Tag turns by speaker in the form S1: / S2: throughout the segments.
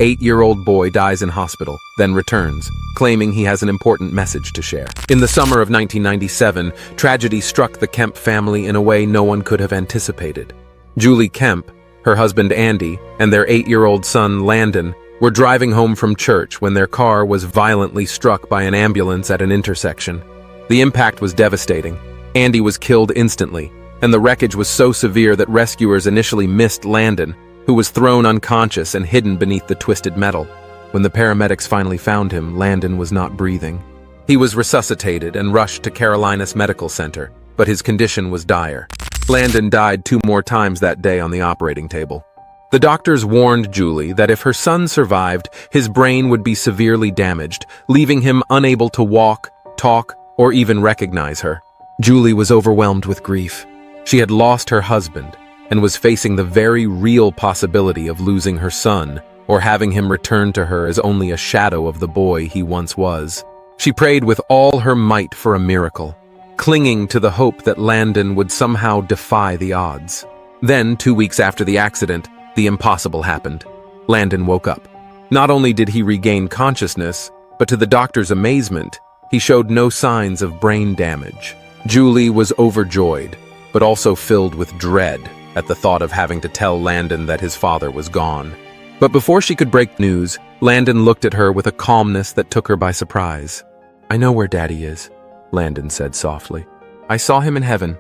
S1: 8-year-old boy dies in hospital, then returns, claiming he has an important message to share. In the summer of 1997, tragedy struck the Kemp family in a way no one could have anticipated. Julie Kemp, her husband Andy, and their 8-year-old son Landon were driving home from church when their car was violently struck by an ambulance at an intersection. The impact was devastating. Andy was killed instantly, and the wreckage was so severe that rescuers initially missed Landon, who was thrown unconscious and hidden beneath the twisted metal. When the paramedics finally found him, Landon was not breathing. He was resuscitated and rushed to Carolinas Medical Center, but his condition was dire. Landon died 2 more times that day on the operating table. The doctors warned Julie that if her son survived, his brain would be severely damaged, leaving him unable to walk, talk, or even recognize her. Julie was overwhelmed with grief. She had lost her husband and was facing the very real possibility of losing her son or having him return to her as only a shadow of the boy he once was. She prayed with all her might for a miracle, clinging to the hope that Landon would somehow defy the odds. Then, 2 weeks after the accident, the impossible happened. Landon woke up. Not only did he regain consciousness, but to the doctor's amazement, he showed no signs of brain damage. Julie was overjoyed, but also filled with dread at the thought of having to tell Landon that his father was gone. But before she could break news, Landon looked at her with a calmness that took her by surprise. "I know where Daddy is," Landon said softly. "I saw him in heaven."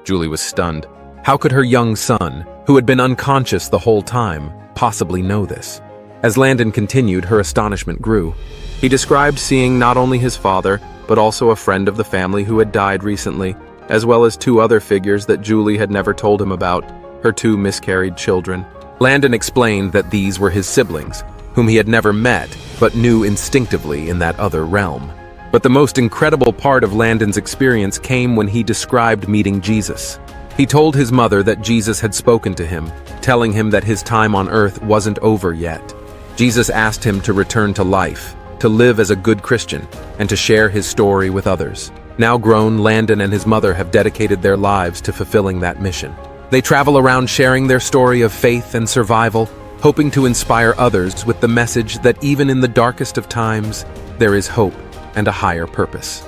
S1: Julie was stunned. How could her young son, who had been unconscious the whole time, possibly know this? As Landon continued, her astonishment grew. He described seeing not only his father, but also a friend of the family who had died recently, as well as 2 other figures that Julie had never told him about, her 2 miscarried children. Landon explained that these were his siblings, whom he had never met, but knew instinctively in that other realm. But the most incredible part of Landon's experience came when he described meeting Jesus. He told his mother that Jesus had spoken to him, telling him that his time on earth wasn't over yet. Jesus asked him to return to life, to live as a good Christian, and to share his story with others. Now grown, Landon and his mother have dedicated their lives to fulfilling that mission. They travel around sharing their story of faith and survival, hoping to inspire others with the message that even in the darkest of times, there is hope and a higher purpose.